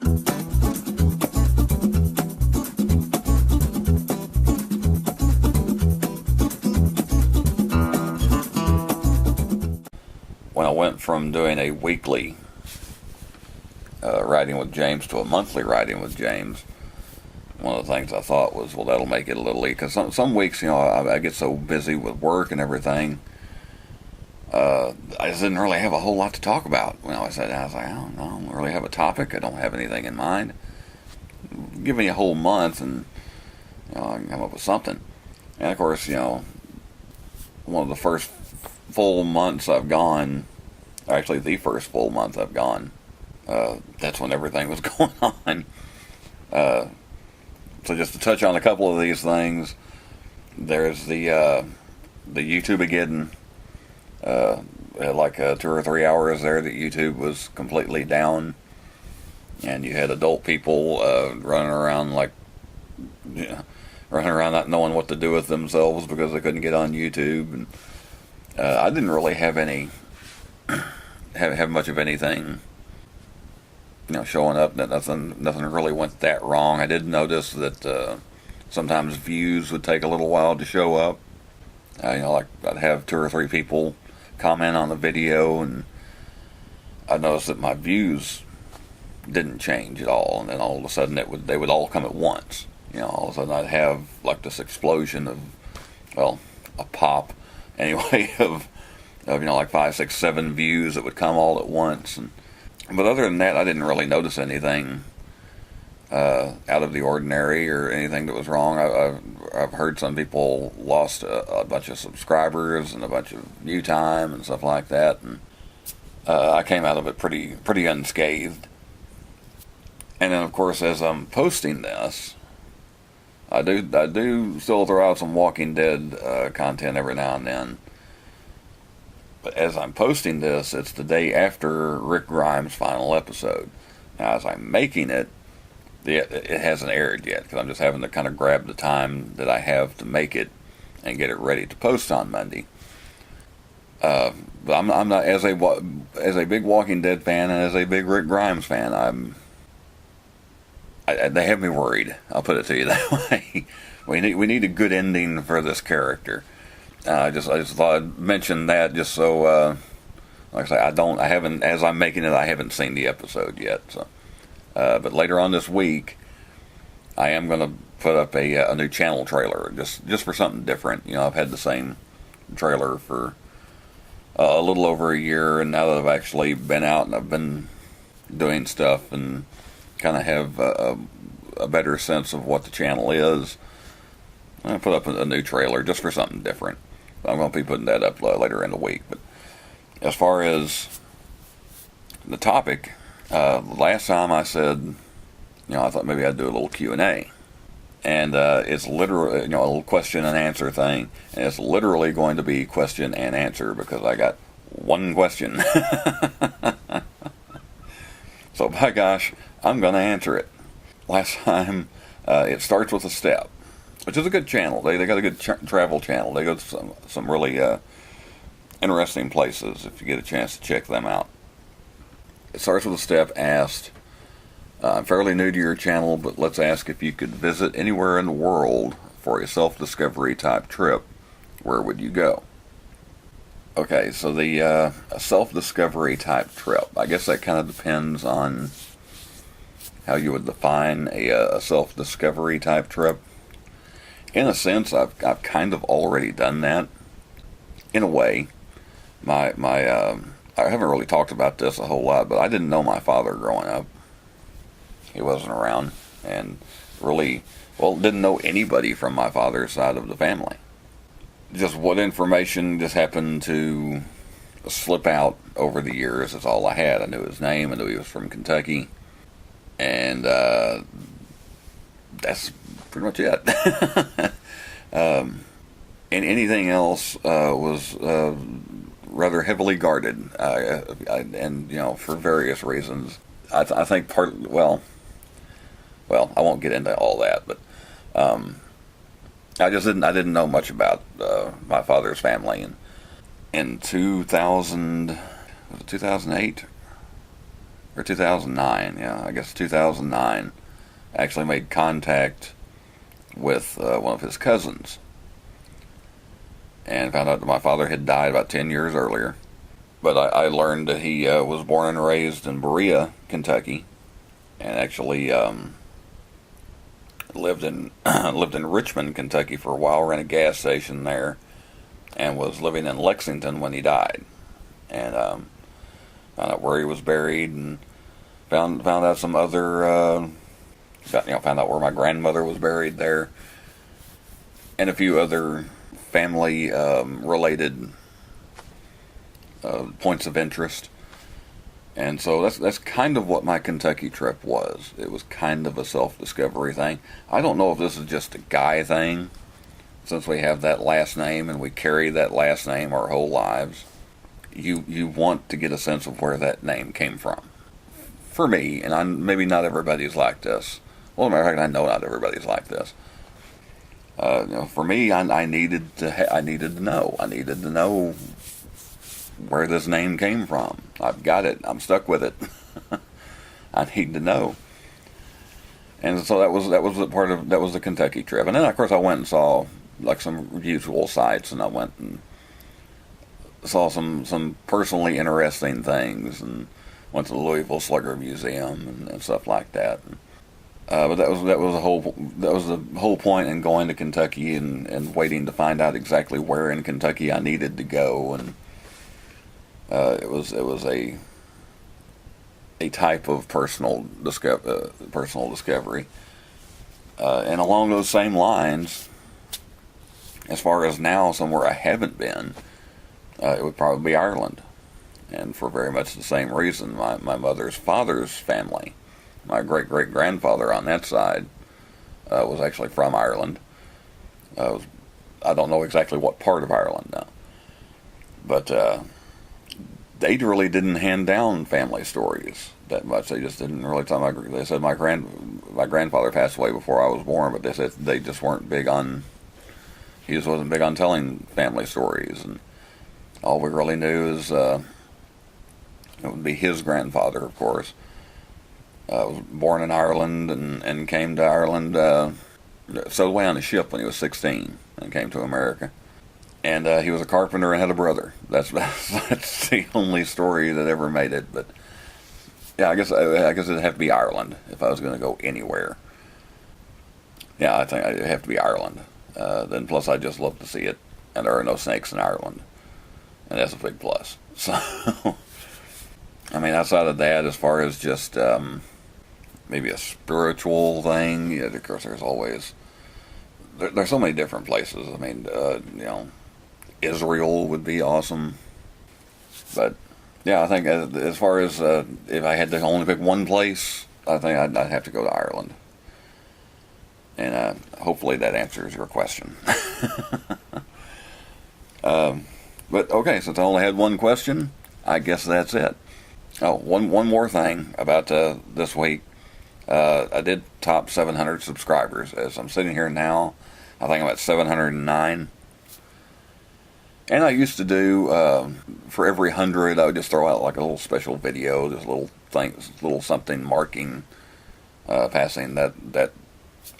When I went from doing a weekly writing with James to a monthly writing with James, one of the things I thought was, well, that'll make it a little easier. Because some weeks, I get so busy with work and everything, I just didn't really have a whole lot to talk about. When I sat down, I was like, I don't really have a topic. I don't have anything in mind. Give me a whole month and I can come up with something. And of course, one of the first full months I've gone, actually the first full month I've gone, that's when everything was going on. So just to touch on a couple of these things, there's the YouTube-ageddon. Had like 2 or 3 hours there that YouTube was completely down, and you had adult people running around not knowing what to do with themselves because they couldn't get on YouTube. And I didn't really have have much of anything showing up. Nothing really went that wrong. I did notice that sometimes views would take a little while to show up. Like I'd have 2 or 3 people comment on the video, and I noticed that my views didn't change at all, and then all of a sudden they would all come at once. All of a sudden I'd have like this explosion of, well, a pop anyway of like 5, 6, 7 views that would come all at once. But other than that, I didn't really notice anything out of the ordinary or anything that was wrong. I've heard some people lost a bunch of subscribers and a bunch of view time and stuff like that, and I came out of it pretty unscathed. And then, of course, as I'm posting this, I do still throw out some Walking Dead content every now and then. But as I'm posting this, it's the day after Rick Grimes' final episode. Now, as I'm making it, it hasn't aired yet, because I'm just having to kind of grab the time that I have to make it and get it ready to post on Monday. But I'm not, as a big Walking Dead fan and as a big Rick Grimes fan, they have me worried. I'll put it to you that way. We need a good ending for this character. I just thought I'd mention that just so, like I say, I haven't, as I'm making it, I haven't seen the episode yet. So, but later on this week, I am going to put up a new channel trailer, just for something different. I've had the same trailer for a little over a year, and now that I've actually been out and I've been doing stuff and kind of have a better sense of what the channel is, I'm going to put up a new trailer just for something different. I'm going to be putting that up later in the week. But as far as the topic, last time I said, I thought maybe I'd do a little Q&A. And it's literally, a little question and answer thing. And it's literally going to be question and answer because I got one question. So by gosh, I'm going to answer it. Last time, it starts with a step, which is a good channel. They got a good travel channel. They go to some really interesting places if you get a chance to check them out. It starts with a step asked, I'm fairly new to your channel, but let's ask if you could visit anywhere in the world for a self-discovery type trip. Where would you go? Okay, so the a self-discovery type trip, I guess that kind of depends on how you would define a self-discovery type trip. In a sense, I've kind of already done that. In a way, I haven't really talked about this a whole lot, but I didn't know my father growing up. He wasn't around, and really, didn't know anybody from my father's side of the family. Just what information just happened to slip out over the years is all I had. I knew his name, I knew he was from Kentucky, and that's pretty much it. And anything else was rather heavily guarded, and for various reasons. I think I won't get into all that, but I didn't know much about my father's family. And in 2008 or 2009, yeah, I guess 2009, actually made contact with one of his cousins and found out that my father had died about 10 years earlier. But I learned that he was born and raised in Berea, Kentucky, and actually lived in lived in Richmond, Kentucky for a while, ran a gas station there, and was living in Lexington when he died. And found out where he was buried, and found out some other found out where my grandmother was buried there, and a few other family related points of interest. And so that's kind of what my Kentucky trip was. It was kind of a self-discovery thing. I don't know if this is just a guy thing, since we have that last name and we carry that last name our whole lives. You want to get a sense of where that name came from. For me, and maybe not everybody's like this. Well, as a matter of fact, I know not everybody's like this. For me, I needed to know. I needed to know where this name came from. I've got it. I'm stuck with it. I need to know. And so that was the Kentucky trip. And then of course I went and saw like some usual sights, and I went and saw some personally interesting things, and went to the Louisville Slugger Museum and stuff like that. But that was the whole point in going to Kentucky and waiting to find out exactly where in Kentucky I needed to go. And it was a type of personal discovery, and along those same lines, as far as now, somewhere I haven't been, it would probably be Ireland, and for very much the same reason. My mother's father's family, my great-great-grandfather on that side, was actually from Ireland. I don't know exactly what part of Ireland now, but they really didn't hand down family stories that much. They just didn't really tell. They said my grandfather passed away before I was born, but they said they just weren't big on. He just wasn't big on telling family stories, and all we really knew is it would be his grandfather, of course. Was born in Ireland and came to Ireland, stowed away on a ship when he was 16 and came to America. And he was a carpenter and had a brother. That's the only story that ever made it. But yeah, I guess it'd have to be Ireland if I was going to go anywhere. Yeah, I think it'd have to be Ireland. Then plus, I just love to see it, and there are no snakes in Ireland, and that's a big plus. So, I mean, outside of that, as far as just maybe a spiritual thing, yeah, of course, there's always there's so many different places. I mean, Israel would be awesome, but yeah, I think as far as if I had to only pick one place, I think I'd have to go to Ireland, and hopefully that answers your question. But okay, since I only had one question, I guess that's it. Oh, one more thing about this week. I did top 700 subscribers. As I'm sitting here now, I think I'm at 709. And I used to do, for every 100, I would just throw out like a little special video, just little something marking, passing that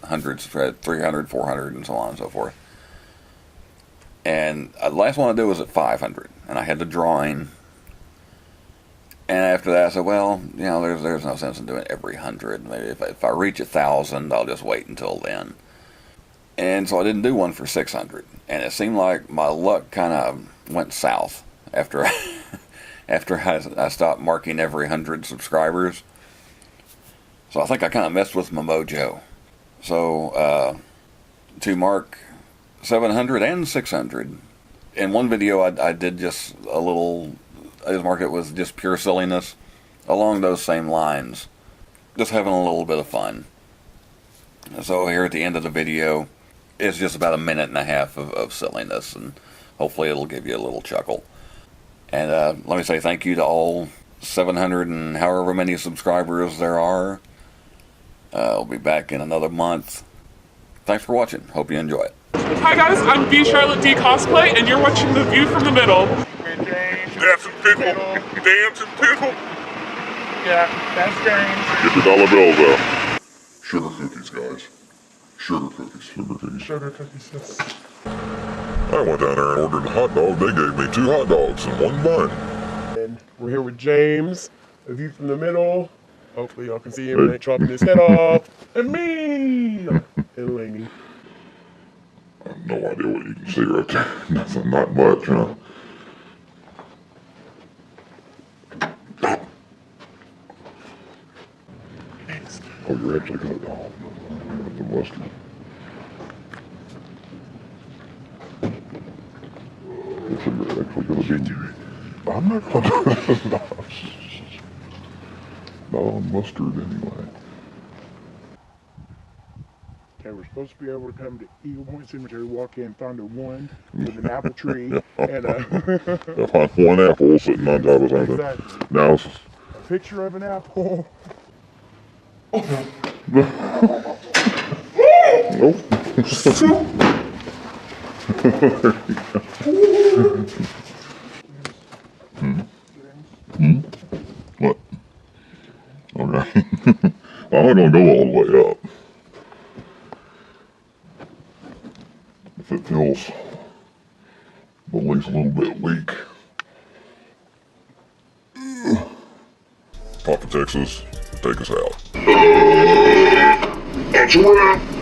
hundreds, 300, 400, and so on and so forth. And the last one I did was at 500, and I had the drawing. And after that, I said, well, there's no sense in doing every 100. Maybe if I reach 1,000, I'll just wait until then. And so I didn't do one for 600. And it seemed like my luck kind of went south after I stopped marking every 100 subscribers. So I think I kind of messed with my mojo. So to mark 700 and 600, in one video I did just a little, I just marked it with just pure silliness, along those same lines, just having a little bit of fun. So here at the end of the video, it's just about a minute and a half of silliness, and hopefully it'll give you a little chuckle. And let me say thank you to all 700 and however many subscribers there are. I'll be back in another month. Thanks for watching. Hope you enjoy it. Hi guys, I'm B Charlotte D Cosplay, and you're watching The View from the Middle. Dancing people, dancing people. Yeah, that's James. Get your dollar bills out. Sugar cookies, guys. Sugar cookies. Sugar cookies. Sugar cookies, yes. I went down there and ordered a hot dog. They gave me 2 hot dogs and 1 bun. And we're here with James, a view from the middle. Hopefully y'all can see him and ain't chopping his head off. And me! And Lainey. I have no idea what you can see right there. Nothing, not much, huh? Oh, you're actually gonna with the mustard. Looks like you're actually gonna do it. I'm not gonna do this. Not on mustard anyway. Okay, we're supposed to be able to come to Eagle Point Cemetery, walk in, find a one with an apple tree, and I find 1 apple sitting on top of something. exactly, Now, a picture of an apple. nope. What? Okay. Well, I'm not gonna go all the way up. If it feels at least a little bit weak. Papa Texas, take us out. That's a wrap.